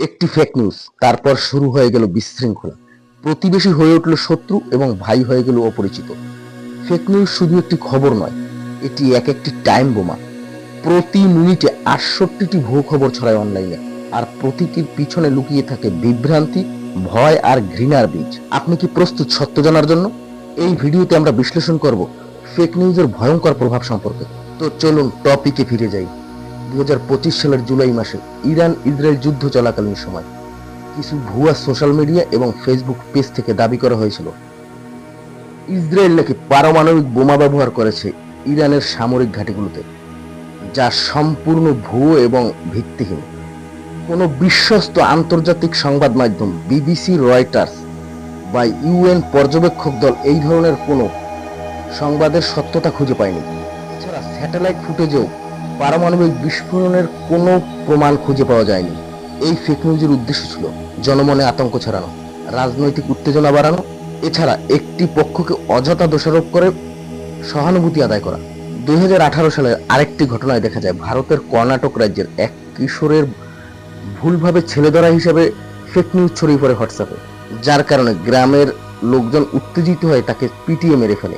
একটি fake news, তারপর শুরু হয়ে গেল বিশৃঙ্খলা। প্রতিবেশী হয়ে উঠল শত্রু এবং ভাই হয়ে গেল অপরিচিত। ফেক নিউজ শুধু একটি খবর নয়, এটি এক একটি টাইম বোমা। প্রতি মিনিটে ৬৮টি ভুয়ো খবর ছড়ায় অনলাইনে, আর প্রতিটির পিছনে লুকিয়ে থাকে বিভ্রান্তি, ভয় আর ঘৃণার বীজ। আপনি কি প্রস্তুত সত্য জানার জন্য? এই ভিডিওতে আমরা বিশ্লেষণ করব ফেক নিউজের ভয়ঙ্কর প্রভাব সম্পর্কে। তো চলুন টপিকে ফিরে যাই। ২০২৫ সালের জুলাই মাসে ইরান ইসরায়েল যুদ্ধ চলাকালীন সময় কিছু ভুয়া সোশ্যাল মিডিয়া এবং ফেসবুক পেজ থেকে দাবি করা হয়েছিল ইসরায়েল নাকি পারমাণবিক বোমা ব্যবহার করেছে ইরানের সামরিক ঘাঁটিগুলোতে, যা সম্পূর্ণ ভুয়ো এবং ভিত্তিহীন। কোনো বিশ্বস্ত আন্তর্জাতিক সংবাদ মাধ্যম, বিবিসি, রয়টার্স বা ইউএন পর্যবেক্ষক দল এই ধরনের কোনো সংবাদের সত্যতা খুঁজে পায়নি। এছাড়া স্যাটেলাইট ফুটেজেও পারমাণবিক বিস্ফোরণের কোনো প্রমাণ খুঁজে পাওয়া যায়নি। এই ফেক নিউজের উদ্দেশ্য ছিল জনমনে আতঙ্ক ছড়ানো, রাজনৈতিক উত্তেজনা বাড়ানো, এছাড়া একটি পক্ষকে অযথা দোষারোপ করে সহানুভূতি আদায় করা। ২০১৮ সালের আরেকটি ঘটনায় দেখা যায় ভারতের কর্ণাটক রাজ্যের এক কিশোরের ভুলভাবে ছেলে ধরা হিসেবে ফেক নিউজ ছড়িয়ে পড়ে হোয়াটসঅ্যাপে, যার কারণে গ্রামের লোকজন উত্তেজিত হয়ে তাকে পিটিয়ে মেরে ফেলে।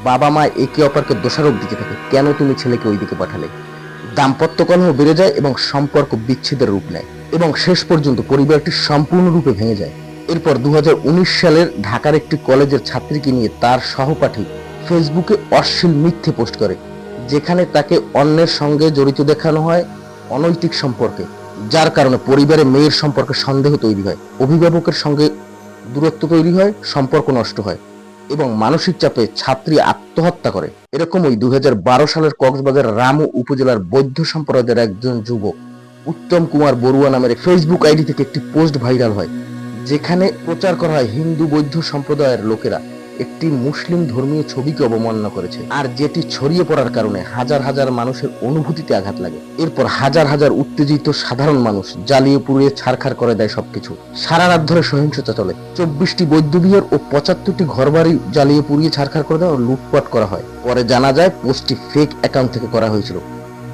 বাবা মা একে অপরকে দোষারোপ দিতে থাকে, কেন তুমি ছেলেকে ওইদিকে পাঠালে। দাম্পত্য কলহ বেড়ে যায় এবং সম্পর্ক বিচ্ছেদের রূপ নেয়, এবং শেষ পর্যন্ত পরিবারটি সম্পূর্ণরূপে ভেঙে যায়। এরপর ২০১৯ সালের ঢাকার একটি কলেজের ছাত্রীকে নিয়ে তার সহপাঠী ফেসবুকে অশ্লীল মিথ্যে পোস্ট করে, যেখানে তাকে অন্যের সঙ্গে জড়িত দেখানো হয় অনৈতিক সম্পর্কে, যার কারণে পরিবারে মেয়ের সম্পর্কে সন্দেহ তৈরি হয়, অভিভাবকের সঙ্গে দূরত্ব তৈরি হয়, সম্পর্ক নষ্ট হয় এবং মানসিক চাপে ছাত্রী আত্মহত্যা করে। এরকমই ২০১২ সালের কক্সবাজার রামু উপজেলার বৌদ্ধ সম্প্রদায়ের একজন যুবক উত্তম কুমার বড়ুয়া নামের ফেসবুক আইডি থেকে একটি পোস্ট ভাইরাল হয়, যেখানে প্রচার করা হয় হিন্দু বৌদ্ধ সম্প্রদায়ের লোকেরা একটি মুসলিম ধর্মীয় ছবিকে অবমাননা করেছে, আর যেটি ছড়িয়ে পড়ার কারণে হাজার হাজার মানুষের অনুভূতিতে আঘাত লাগে। এরপর হাজার হাজার উত্তেজিত সাধারণ মানুষ জ্বালিয়ে পুড়িয়ে ছারখার করে দেয় সবকিছু। সারা রাত ধরে সহিংসতা চলে, ২৪টি বৌদ্ধবিহার ও ৭৫টি ঘরবাড়ি জ্বালিয়ে পুড়িয়ে ছারখার করে দেওয়া ও লুটপাট করা হয়। পরে জানা যায় পোস্টটি ফেক অ্যাকাউন্ট থেকে করা হয়েছিল,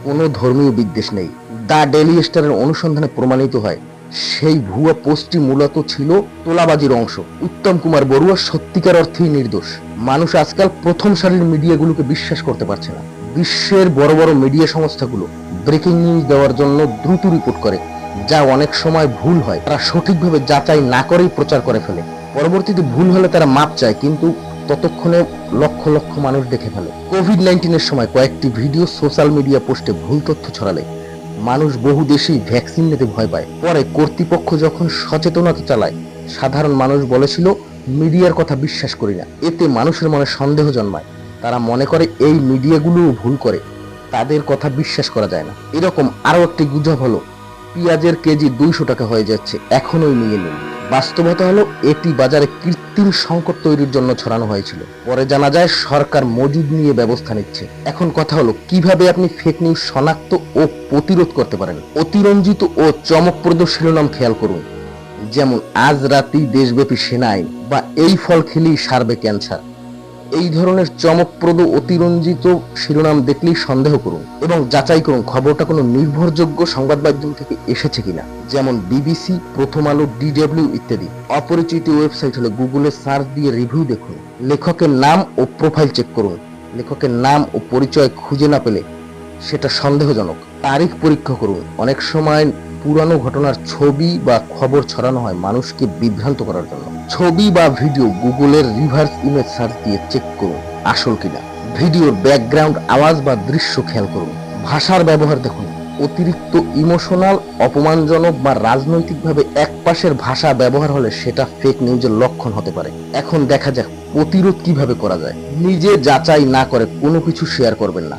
কোনো ধর্মীয় বিদ্বেষ নেই। দ্য ডেইলি স্টারের অনুসন্ধানে প্রমাণিত হয় সেই ভুয়া পোস্টটি মূলত ছিল তোলাবাজির অংশ। উত্তম কুমার বড়ুয়া সত্যিকার অর্থেই নির্দোষ। মানুষ আজকাল প্রথম সারির মিডিয়াগুলোকে বিশ্বাস করতে পারছে না। বিশ্বের বড় বড় মিডিয়া সংস্থাগুলো ব্রেকিং নিউজ দেওয়ার জন্য দ্রুত রিপোর্ট করে, যা অনেক সময় ভুল হয়। তারা সঠিকভাবে যাচাই না করেই প্রচার করে ফেলে। পরবর্তীতে ভুল হলে তারা মাপ চায়, কিন্তু ততক্ষণে লক্ষ লক্ষ মানুষ দেখে ফেলে। কোভিড-১৯ সময় কয়েকটি ভিডিও সোশ্যাল মিডিয়া পোস্টে ভুল তথ্য ছড়ালে মানুষ বহু দেশেই ভ্যাকসিন নিতে ভয় পায়। পরে কর্তৃপক্ষ যখন সচেতনতা চালায়, সাধারণ মানুষ বলেছিল মিডিয়ার কথা বিশ্বাস করি না। এতে মানুষের মনে সন্দেহ জন্মায়, তারা মনে করে এই মিডিয়াগুলোও ভুল করে, তাদের কথা বিশ্বাস করা যায় না। এরকম আরো একটি গুজব হলো পেঁয়াজের কেজি ২০০ টাকা হয়ে যাচ্ছে, এখনোই নিয়ে নিন। বাস্তবতা হলো এটি বাজারে কৃত্রিম সংকট তৈরির জন্য ছড়ানো হয়েছিল। পরে জানা যায় সরকার মজুদ নিয়ে ব্যবস্থা নিচ্ছে। এখন কথা হলো কিভাবে আপনি ফেক নিউজ শনাক্ত ও প্রতিরোধ করতে পারেন। অতিরঞ্জিত ও চমকপ্রদ শিরোনাম খেয়াল করুন, যেমন আজ রাতেই দেশব্যাপী সেনা আইন বা এই ফল খেলেই সারবে ক্যান্সার। এই ধরনের চমকপ্রদ অতিরঞ্জিত শিরোনাম দেখলেই সন্দেহ করুন এবং যাচাই করুন খবরটা কোনো নির্ভরযোগ্য সংবাদ মাধ্যম থেকে এসেছে কিনা, যেমন বিবিসি, প্রথম আলো, ডিডব্লিউ ইত্যাদি। অপরিচিত ওয়েবসাইট হলে গুগলে সার্চ দিয়ে রিভিউ দেখুন। লেখকের নাম ও প্রোফাইল চেক করুন। লেখকের নাম ও পরিচয় খুঁজে না পেলে সেটা সন্দেহজনক। তারিখ পরীক্ষা করুন। অনেক সময় পুরানো ঘটনার ছবি বা খবর ছড়ানো হয় মানুষকে বিভ্রান্ত করার জন্য। ছবি বা ভিডিও গুগলের রিভার্স ইমেজ সার্চ দিয়ে চেক করুন আসল কিনা। ভিডিওর ব্যাকগ্রাউন্ড আওয়াজ বা দৃশ্য খেয়াল করুন। ভাষার ব্যবহার দেখুন। অতিরিক্ত ইমোশনাল, অপমানজনক বা রাজনৈতিকভাবে একপাশের ভাষা ব্যবহার হলে সেটা ফেক নিউজের লক্ষণ হতে পারে। এখন দেখা যাক প্রতিরোধ কিভাবে করা যায়। নিজে যাচাই না করে কোনো কিছু শেয়ার করবেন না।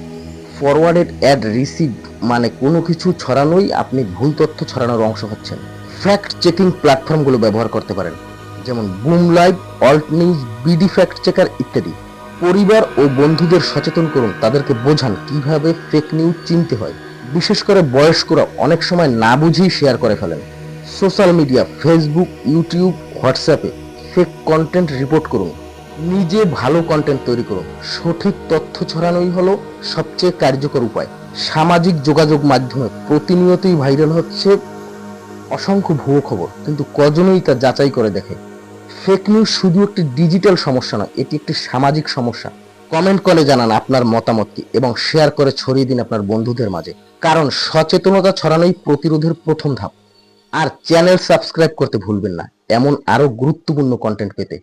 ফরওয়ার্ডেড অ্যাড রিসিভড মানে কোনো কিছু ছড়ানোই আপনি ভুল তথ্য ছড়ানোর অংশ হচ্ছেন। ফ্যাক্ট চেকিং প্ল্যাটফর্মগুলো ব্যবহার করতে পারেন, যেমন Boom Live, Alt News, BD fact checker ইত্যাদি। পরিবার ও বন্ধুদের সচেতন করুন, তাদেরকে বোঝান কিভাবে ফেক নিউজ চিনতে হয়। বিশেষ করে বয়স্করা অনেক সময় না বুঝেই শেয়ার করে ফেলেন। সোশ্যাল মিডিয়া, ফেসবুক, ইউটিউব, হোয়াটসঅ্যাপে ফেক কন্টেন্ট রিপোর্ট করুন। নিজে ভালো কন্টেন্ট তৈরি করুন। সঠিক তথ্য ছড়ানোই হলো সবচেয়ে কার্যকর উপায়। সামাজিক যোগাযোগ মাধ্যমে প্রতিনিয়তই ভাইরাল হচ্ছে অসংখ্য ভুয়ো খবর, কিন্তু কজনই তা যাচাই করে দেখে। ফেক নিউজ শুধু একটি ডিজিটাল সমস্যা নয়, এটি একটি সামাজিক সমস্যা। কমেন্ট করে জানান আপনার মতামত কি এবং শেয়ার করে ছড়িয়ে দিন আপনার বন্ধুদের মাঝে, কারণ সচেতনতা ছড়ানোই প্রতিরোধের প্রথম ধাপ। আর চ্যানেল সাবস্ক্রাইব করতে ভুলবেন না এমন আরো গুরুত্বপূর্ণ কন্টেন্ট পেতে।